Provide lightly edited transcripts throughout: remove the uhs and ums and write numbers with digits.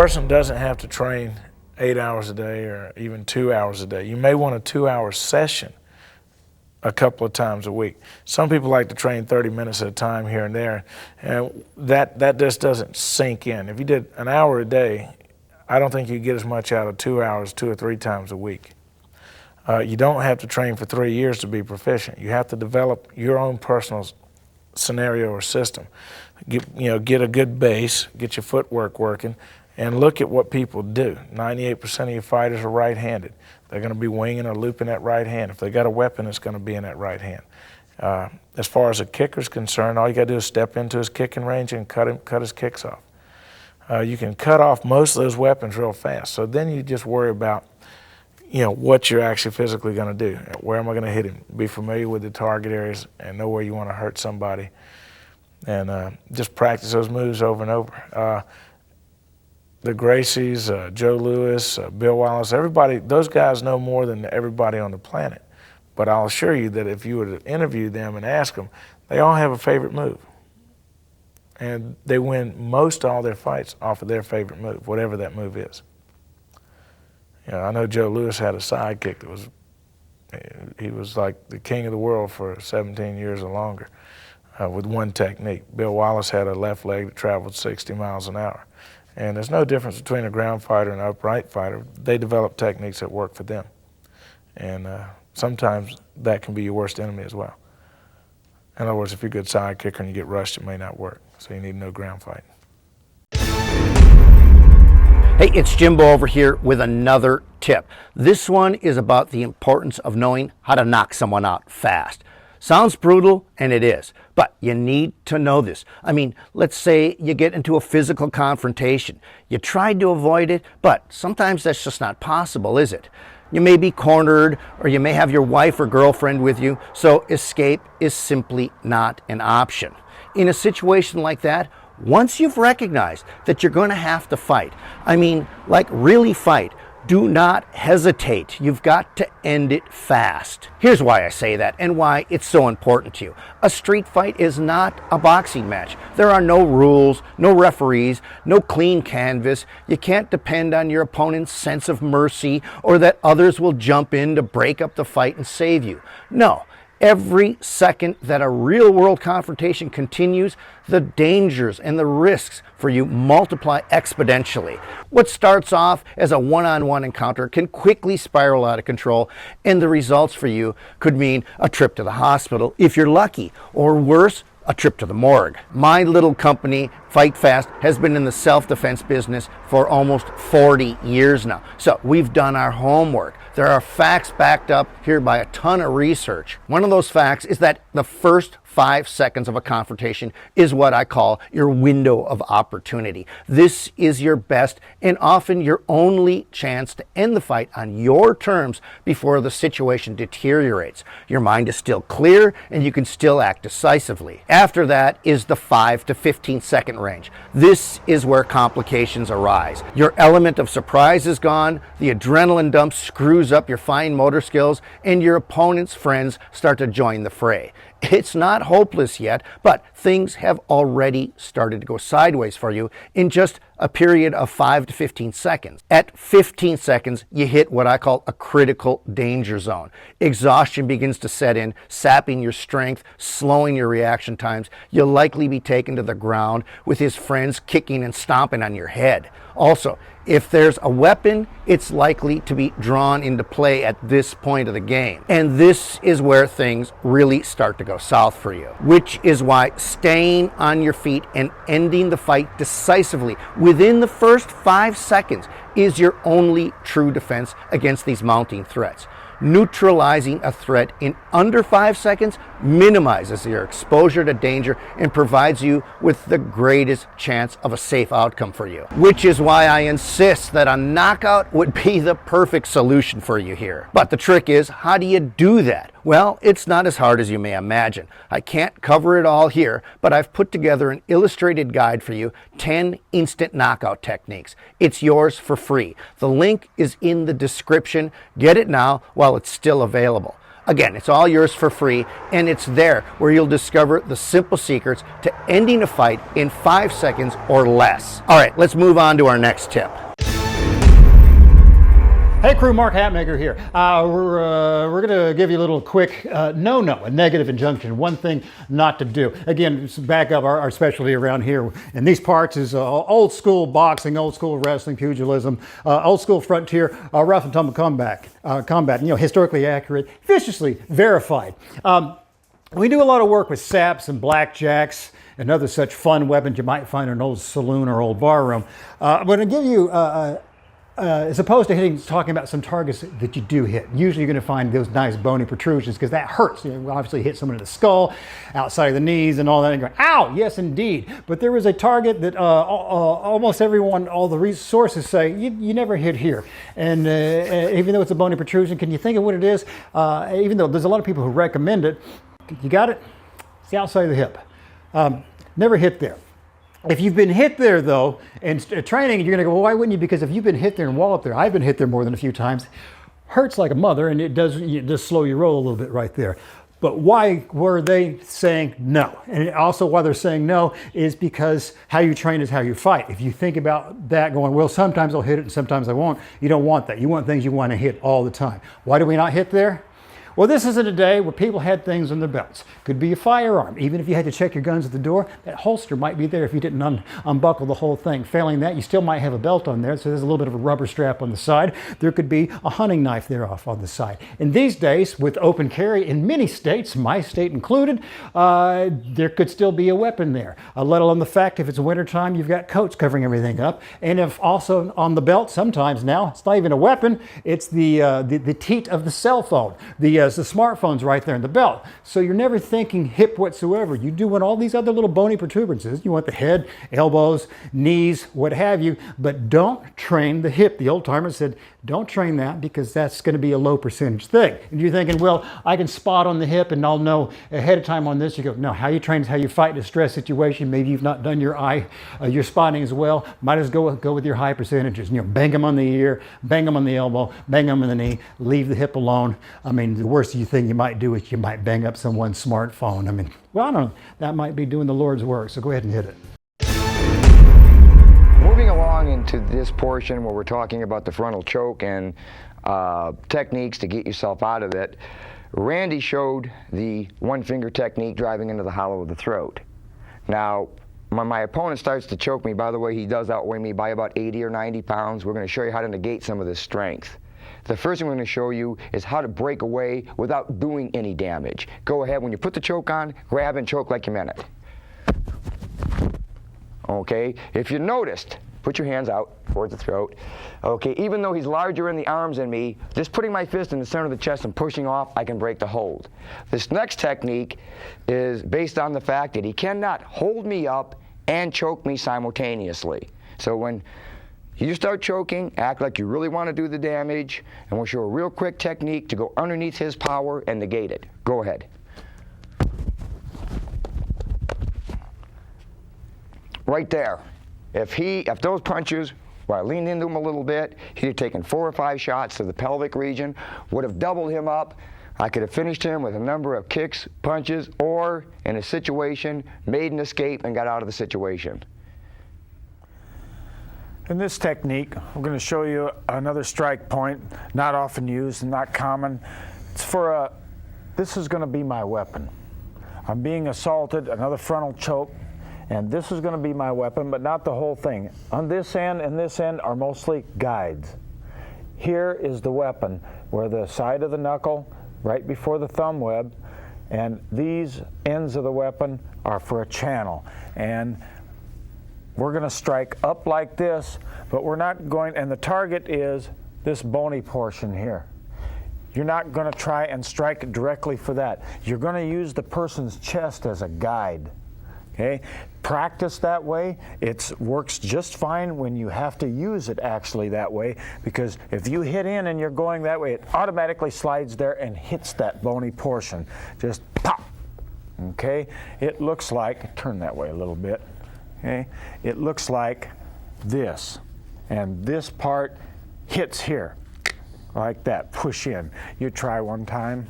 person doesn't have to train 8 hours a day or even 2 hours a day. You may want a 2-hour session a couple of times a week. Some people like to train 30 minutes at a time here and there, and that just doesn't sink in. If you did an hour a day, I don't think you get as much out of 2 hours 2 or 3 times a week. You don't have to train for 3 years to be proficient. You have to develop your own personal scenario or system. Get a good base, get your footwork working, and look at what people do. 98% of your fighters are right-handed. They're going to be winging or looping that right hand. If they got a weapon, it's going to be in that right hand. As far as a kicker's concerned, all you got to do is step into his kicking range and cut his kicks off. You can cut off most of those weapons real fast. So then you just worry about, what you're actually physically going to do. Where am I going to hit him? Be familiar with the target areas and know where you want to hurt somebody. And just practice those moves over and over. The Gracies, Joe Louis, Bill Wallace, everybody, those guys know more than everybody on the planet. But I'll assure you that if you were to interview them and ask them, they all have a favorite move. And they win most all their fights off of their favorite move, whatever that move is. I know Joe Louis had a sidekick he was like the king of the world for 17 years or longer with one technique. Bill Wallace had a left leg that traveled 60 miles an hour. And there's no difference between a ground fighter and an upright fighter. They develop techniques that work for them. And sometimes that can be your worst enemy as well. In other words, if you're a good side kicker and you get rushed, it may not work. So you need to know ground fighting. Hey, it's Jimbo over here with another tip. This one is about the importance of knowing how to knock someone out fast. Sounds brutal, and it is, but you need to know this. I mean, let's say you get into a physical confrontation. You tried to avoid it, but sometimes that's just not possible, is it? You may be cornered, or you may have your wife or girlfriend with you, so escape is simply not an option. In a situation like that, once you've recognized that you're going to have to fight, I mean, like really fight, do not hesitate. You've got to end it fast. Here's why I say that and why it's so important to you. A street fight is not a boxing match. There are no rules, no referees, no clean canvas. You can't depend on your opponent's sense of mercy or that others will jump in to break up the fight and save you. No. Every second that a real-world confrontation continues, the dangers and the risks for you multiply exponentially. What starts off as a one-on-one encounter can quickly spiral out of control, and the results for you could mean a trip to the hospital if you're lucky, or worse, a trip to the morgue. My little company, Fightfast, has been in the self-defense business for almost 40 years now. So we've done our homework. There are facts backed up here by a ton of research. One of those facts is that the first 5 seconds of a confrontation is what I call your window of opportunity. This is your best and often your only chance to end the fight on your terms before the situation deteriorates. Your mind is still clear and you can still act decisively. After that is the 5 to 15 second range. This is where complications arise. Your element of surprise is gone, the adrenaline dump screws up your fine motor skills, and your opponent's friends start to join the fray. It's not hopeless yet, but things have already started to go sideways for you in just a period of 5 to 15 seconds. At 15 seconds, you hit what I call a critical danger zone. Exhaustion begins to set in, sapping your strength, slowing your reaction times. You'll likely be taken to the ground with his friends kicking and stomping on your head. Also, if there's a weapon, it's likely to be drawn into play at this point of the game. And this is where things really start to go south for you, which is why staying on your feet and ending the fight decisively within the first 5 seconds is your only true defense against these mounting threats. Neutralizing a threat in under 5 seconds minimizes your exposure to danger and provides you with the greatest chance of a safe outcome for you. Which is why I insist that a knockout would be the perfect solution for you here. But the trick is, how do you do that? Well, it's not as hard as you may imagine. I can't cover it all here, but I've put together an illustrated guide for you, 10 instant knockout techniques. It's yours for free. The link is in the description. Get it now while it's still available. Again, it's all yours for free, and it's there where you'll discover the simple secrets to ending a fight in 5 seconds or less. All right, let's move on to our next tip. Hey crew, Mark Hatmaker here. We're going to give you a little quick no-no, a negative injunction, one thing not to do. Again, just back up, our specialty around here in these parts is old school boxing, old school wrestling, pugilism, old school frontier, rough and tumble combat, historically accurate, viciously verified. We do a lot of work with saps and blackjacks and other such fun weapons you might find in an old saloon or old bar room. I'm going to give you as opposed to talking about some targets that you do hit. Usually you're going to find those nice bony protrusions because that hurts. You know, obviously hit someone in the skull, outside of the knees and all that, and you're going, ow, yes indeed. But there is a target that almost everyone, all the resources say, you never hit here. And even though it's a bony protrusion, can you think of what it is? Even though there's a lot of people who recommend it, you got it? It's the outside of the hip. Never hit there. If you've been hit there though, and training, you're gonna go, well, why wouldn't you? Because if you've been hit there and walloped there, I've been hit there more than a few times, hurts like a mother, and it does slow your roll a little bit right there. But why were they saying no? And also why they're saying no is because how you train is how you fight. If you think about that going, well, sometimes I'll hit it and sometimes I won't, you don't want that. You want things you want to hit all the time. Why do we not hit there? Well, this isn't a day where people had things in their belts. Could be a firearm. Even if you had to check your guns at the door, that holster might be there if you didn't unbuckle the whole thing. Failing that, you still might have a belt on there, so there's a little bit of a rubber strap on the side. There could be a hunting knife there off on the side. And these days, with open carry in many states, my state included, there could still be a weapon there. Let alone the fact if it's wintertime, you've got coats covering everything up. And if also on the belt, sometimes now, it's not even a weapon, it's the teat of the cell phone. The smartphone's right there in the belt. So you're never thinking hip whatsoever. You do want all these other little bony protuberances. You want the head, elbows, knees, what have you, but don't train the hip. The old timer said, don't train that because that's going to be a low percentage thing. And you're thinking, well, I can spot on the hip and I'll know ahead of time on this. You go, no, how you train is how you fight in a stress situation. Maybe you've not done your spotting as well. Might as well go with your high percentages. You know, bang them on the ear, bang them on the elbow, bang them on the knee, leave the hip alone. I mean, the worst thing you might do is you might bang up someone's smartphone. I mean, well, I don't know. That might be doing the Lord's work. So go ahead and hit it. Moving along into this portion where we're talking about the frontal choke and techniques to get yourself out of it, Randy showed the one finger technique driving into the hollow of the throat. Now, when my opponent starts to choke me, by the way, he does outweigh me by about 80 or 90 pounds. We're going to show you how to negate some of this strength. The first thing we're going to show you is how to break away without doing any damage. Go ahead, when you put the choke on, grab and choke like you meant it. Okay, if you noticed, put your hands out towards the throat. Okay, even though he's larger in the arms than me, just putting my fist in the center of the chest and pushing off, I can break the hold. This next technique is based on the fact that he cannot hold me up and choke me simultaneously. So when you start choking, act like you really want to do the damage, and we'll show a real quick technique to go underneath his power and negate it. Go ahead. Right there. If those punches, where I leaned into him a little bit, he'd have taken 4 or 5 shots to the pelvic region, would have doubled him up. I could have finished him with a number of kicks, punches, or in a situation, made an escape and got out of the situation. In this technique, we're going to show you another strike point, not often used and not common. It's for this is going to be my weapon. I'm being assaulted, another frontal choke, and this is going to be my weapon, but not the whole thing. On this end and this end are mostly guides. Here is the weapon, where the side of the knuckle, right before the thumb web, and these ends of the weapon are for a channel. And we're going to strike up like this, but we're not going, and the target is this bony portion here. You're not going to try and strike directly for that. You're going to use the person's chest as a guide. Okay? Practice that way. It works just fine when you have to use it actually that way, because if you hit in and you're going that way, it automatically slides there and hits that bony portion. Just pop. Okay? It looks like, turn that way a little bit. Okay? It looks like this, and this part hits here, like that. Push in. You try one time.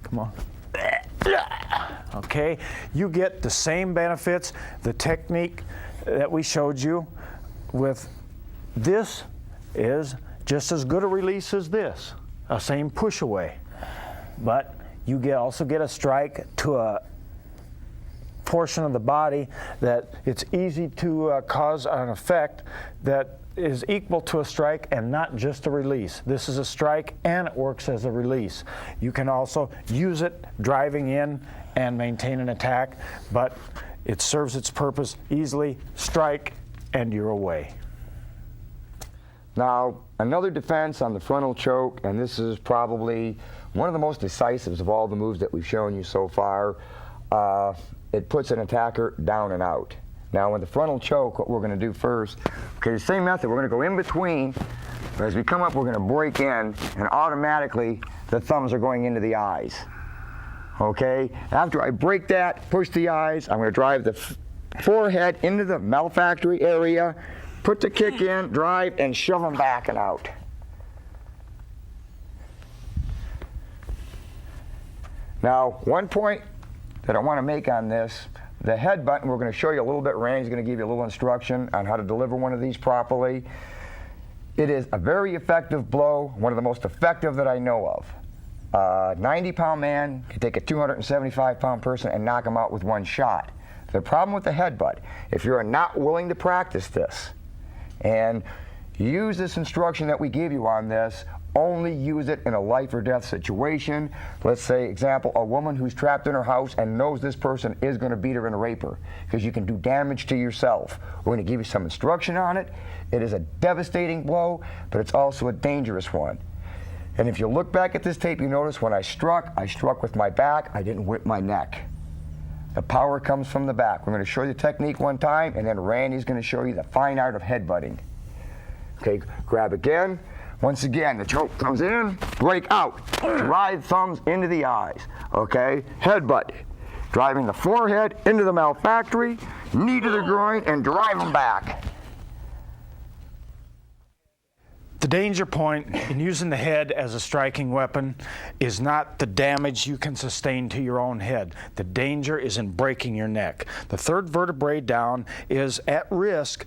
Come on. Okay, you get the same benefits, the technique that we showed you with this is just as good a release as this, a same push away. But you also get a strike to a portion of the body that it's easy to cause an effect that is equal to a strike and not just a release. This is a strike and it works as a release. You can also use it driving in and maintain an attack, but it serves its purpose easily. Strike and you're away. Now, another defense on the frontal choke, and this is probably one of the most decisive of all the moves that we've shown you so far, it puts an attacker down and out. Now, with the frontal choke, what we're going to do first, okay, the same method, we're going to go in between, but as we come up, we're going to break in, and automatically the thumbs are going into the eyes. Okay, after I break that, push the eyes, I'm going to drive the forehead into the malfactory area, put the kick in, drive, and shove them back and out. Now, one point that I want to make on this, the headbutt, and we're going to show you a little bit, Randy's going to give you a little instruction on how to deliver one of these properly. It is a very effective blow, one of the most effective that I know of. A 90-pound man can take a 275-pound person and knock him out with one shot. The problem with the headbutt, if you're not willing to practice this and use this instruction that we give you on this, only use it in a life or death situation. Let's say, example, a woman who's trapped in her house and knows this person is going to beat her and rape her, because you can do damage to yourself. We're going to give you some instruction on it. It is a devastating blow, but it's also a dangerous one. And if you look back at this tape, you notice when I struck with my back, I didn't whip my neck. The power comes from the back. We're going to show you the technique one time, and then Randy's going to show you the fine art of headbutting. Okay, grab again. Once again, the choke comes in, break out, drive thumbs into the eyes. Okay, headbutt. Driving the forehead into the malfactory, knee to the groin, and drive them back. The danger point in using the head as a striking weapon is not the damage you can sustain to your own head. The danger is in breaking your neck. The third vertebrae down is at risk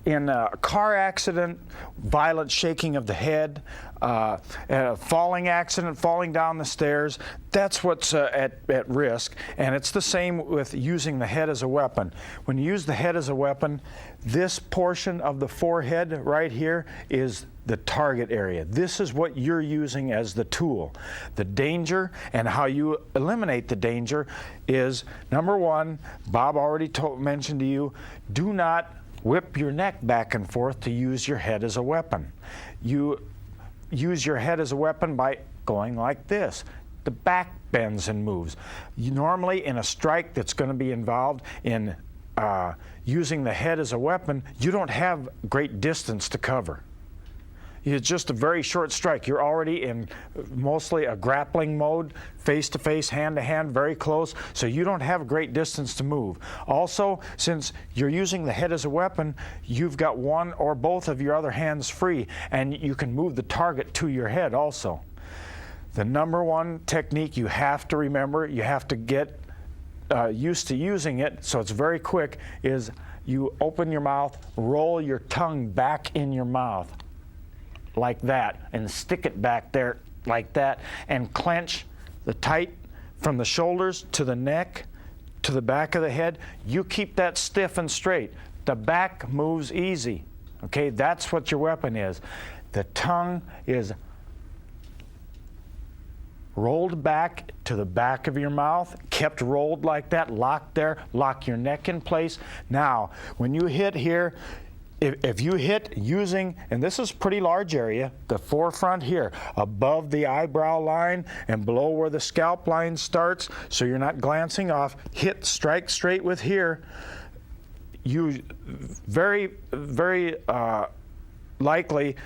in a car accident, violent shaking of the head, a falling accident, falling down the stairs. That's what's at risk, and it's the same with using the head as a weapon. When you use the head as a weapon, this portion of the forehead right here is the target area. This is what you're using as the tool. The danger and how you eliminate the danger is, number one, Bob already mentioned to you, do not whip your neck back and forth to use your head as a weapon. You use your head as a weapon by going like this. The back bends and moves. You normally, in a strike that's going to be involved in using the head as a weapon, you don't have great distance to cover. It's just a very short strike. You're already in mostly a grappling mode, face-to-face, hand-to-hand, very close, so you don't have a great distance to move. Also, since you're using the head as a weapon, you've got one or both of your other hands free, and you can move the target to your head also. The number one technique you have to remember, you have to get used to using it, so it's very quick, is you open your mouth, roll your tongue back in your mouth like that, and stick it back there like that, and clench the tight from the shoulders to the neck to the back of the head. You keep that stiff and straight. The back moves easy. Okay, that's what your weapon is. The tongue is rolled back to the back of your mouth, kept rolled like that, locked there, lock your neck in place. Now, when you hit here, if you hit using, and this is a pretty large area, the forefront here, above the eyebrow line and below where the scalp line starts, so you're not glancing off, hit strike straight with here, you very likely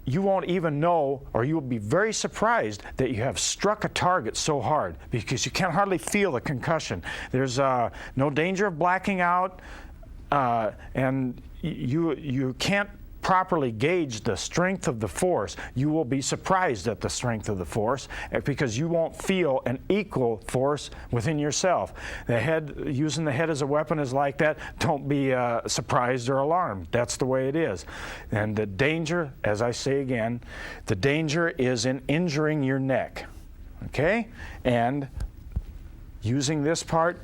you won't even know, or you'll be very surprised that you have struck a target so hard, because you can hardly feel the concussion. There's no danger of blacking out, and you can't properly gauge the strength of the force, you will be surprised at the strength of the force because you won't feel an equal force within yourself. Using the head as a weapon is like that. Don't be surprised or alarmed. That's the way it is. And the danger, as I say again, the danger is in injuring your neck. Okay? And using this part,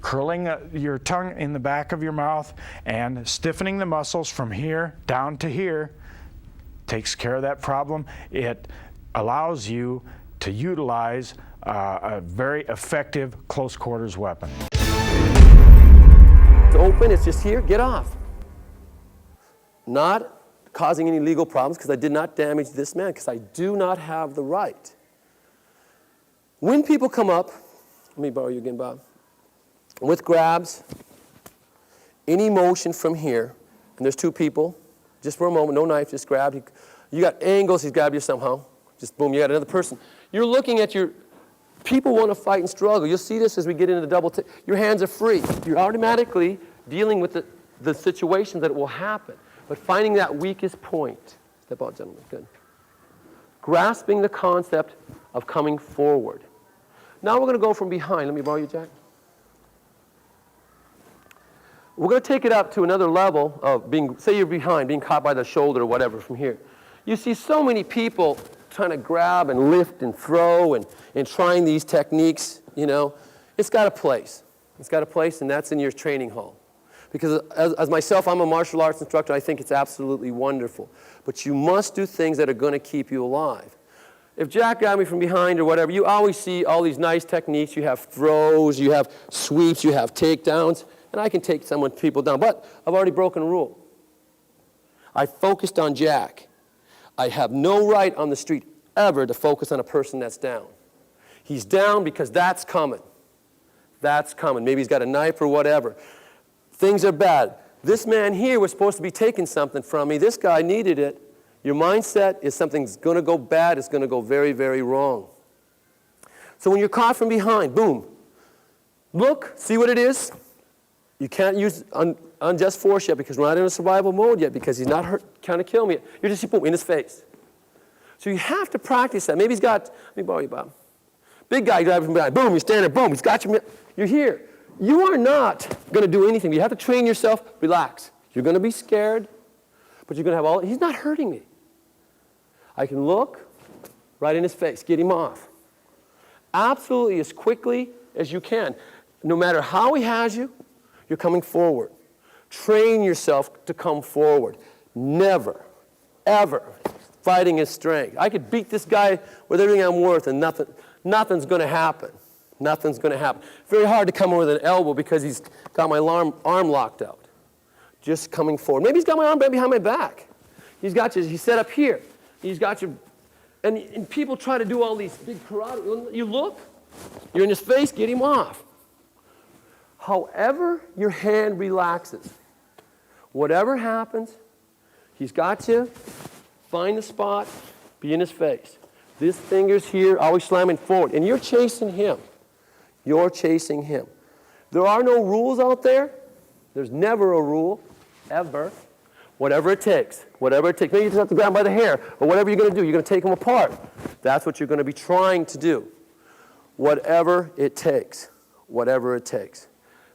curling your tongue in the back of your mouth and stiffening the muscles from here down to here takes care of that problem. It allows you to utilize a very effective close quarters weapon. It's open, it's just here, get off. Not causing any legal problems because I did not damage this man, because I do not have the right. When people come up, let me borrow you again, Bob. With grabs, any motion from here, and there's two people, just for a moment, no knife, just grab. You got angles, he's grabbed you somehow. Just boom, you got another person. You're looking at your, people want to fight and struggle. You'll see this as we get into the double take. Your hands are free. You're automatically dealing with the situations that will happen. But finding that weakest point. Step out, gentlemen, good. Grasping the concept of coming forward. Now we're going to go from behind. Let me borrow you, Jack. We're going to take it up to another level of being, say you're behind, being caught by the shoulder or whatever from here. You see so many people trying to grab and lift and throw and trying these techniques, you know. It's got a place. It's got a place, and that's in your training hall. Because as myself, I'm a martial arts instructor. I think it's absolutely wonderful. But you must do things that are going to keep you alive. If Jack grabbed me from behind or whatever, you always see all these nice techniques. You have throws, you have sweeps, you have takedowns. And I can take people down, but I've already broken a rule. I focused on Jack. I have no right on the street ever to focus on a person that's down. He's down because that's coming. That's coming. Maybe he's got a knife or whatever. Things are bad. This man here was supposed to be taking something from me. This guy needed it. Your mindset is something's going to go bad. It's going to go very, very wrong. So when you're caught from behind, boom. Look, see what it is? You can't use unjust force yet because we're not in a survival mode yet because he's not trying to kill me. You're just, boom, in his face. So you have to practice that. Maybe he's got, let me borrow you, Bob. Big guy driving from behind. Boom, you're standing there. Boom, he's got you. You're here. You are not going to do anything. You have to train yourself. Relax. You're going to be scared, but you're going to have all, he's not hurting me. I can look right in his face, get him off. Absolutely as quickly as you can. No matter how he has you, you're coming forward. Train yourself to come forward. Never, ever fighting his strength. I could beat this guy with everything I'm worth and nothing's going to happen. Nothing's going to happen. Very hard to come in with an elbow because he's got my arm locked out. Just coming forward. Maybe he's got my arm behind my back. He's got you, he's set up here. He's got you, and people try to do all these big karate. You look, you're in his face, get him off. However your hand relaxes, whatever happens, he's got you, find the spot, be in his face. This finger's here, always slamming forward, and you're chasing him. You're chasing him. There are no rules out there. There's never a rule, ever. Whatever it takes, whatever it takes. Maybe you just have to grab him by the hair, but whatever you're going to do, you're going to take him apart. That's what you're going to be trying to do. Whatever it takes, whatever it takes.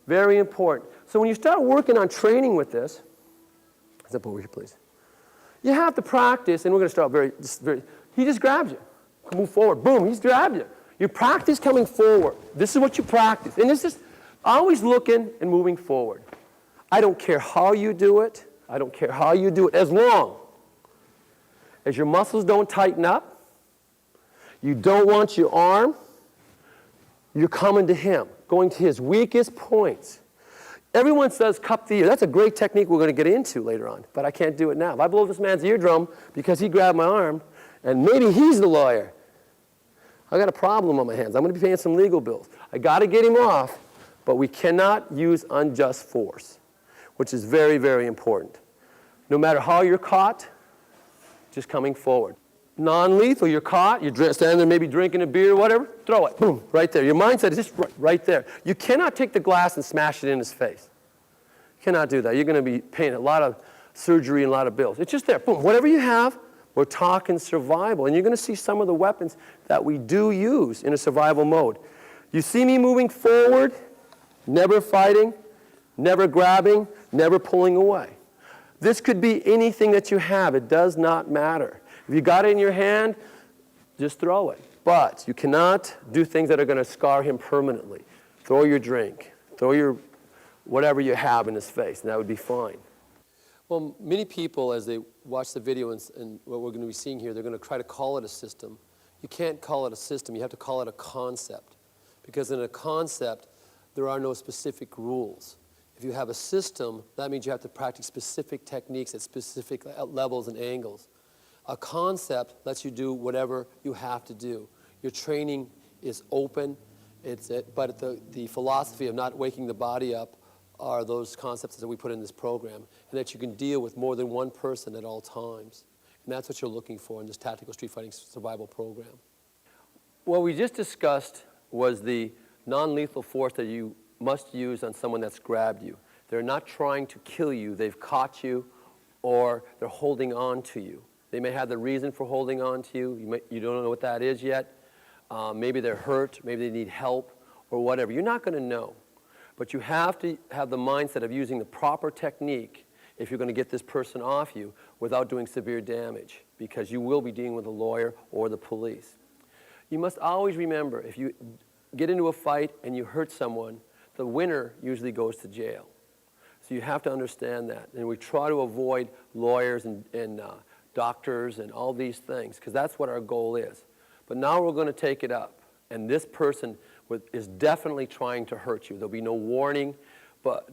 Very important. So when you start working on training with this, step over here, please. You have to practice, and we're going to start very, he just grabs you. Move forward. Boom, he's grabbed you. You practice coming forward. This is what you practice. And it's just always looking and moving forward. I don't care how you do it. I don't care how you do it, as long as your muscles don't tighten up, you don't want your arm, you're coming to him, going to his weakest points. Everyone says cup the ear. That's a great technique we're going to get into later on, but I can't do it now. If I blow this man's eardrum because he grabbed my arm, and maybe he's the lawyer, I got a problem on my hands. I'm going to be paying some legal bills. I got to get him off, but we cannot use unjust force, which is very, very important. No matter how you're caught, just coming forward. Non-lethal, you're caught, you're standing there maybe drinking a beer, whatever, throw it, boom, right there. Your mindset is just right there. You cannot take the glass and smash it in his face. You cannot do that. You're going to be paying a lot of surgery and a lot of bills. It's just there. Boom. Whatever you have, we're talking survival. And you're going to see some of the weapons that we do use in a survival mode. You see me moving forward, never fighting, never grabbing, never pulling away. This could be anything that you have. It does not matter. If you got it in your hand, just throw it. But you cannot do things that are going to scar him permanently. Throw your drink. Throw your whatever you have in his face, and that would be fine. Well, many people, as they watch the video and what we're going to be seeing here, they're going to try to call it a system. You can't call it a system. You have to call it a concept. Because in a concept, there are no specific rules. If you have a system, that means you have to practice specific techniques at specific levels and angles. A concept lets you do whatever you have to do. Your training is open, but the philosophy of not waking the body up are those concepts that we put in this program, and that you can deal with more than one person at all times. And that's what you're looking for in this Tactical Street Fighting Survival Program. What we just discussed was the non-lethal force that you must use on someone that's grabbed you. They're not trying to kill you, they've caught you, or they're holding on to you. They may have the reason for holding on to you. You don't know what that is yet. Maybe they're hurt, maybe they need help, or whatever. You're not going to know. But you have to have the mindset of using the proper technique if you're going to get this person off you without doing severe damage, because you will be dealing with a lawyer or the police. You must always remember, if you get into a fight and you hurt someone, the winner usually goes to jail. So you have to understand that. And we try to avoid lawyers and doctors and all these things, because that's what our goal is. But now we're going to take it up. And this person is definitely trying to hurt you. There'll be no warning, but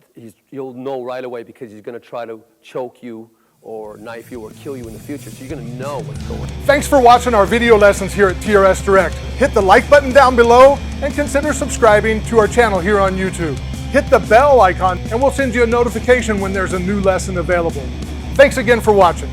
you'll know right away, because he's going to try to choke you or knife you or kill you in the future. So you're going to know what's going on. Thanks for watching our video lessons here at TRS Direct. Hit the like button down below and consider subscribing to our channel here on YouTube. Hit the bell icon and we'll send you a notification when there's a new lesson available. Thanks again for watching.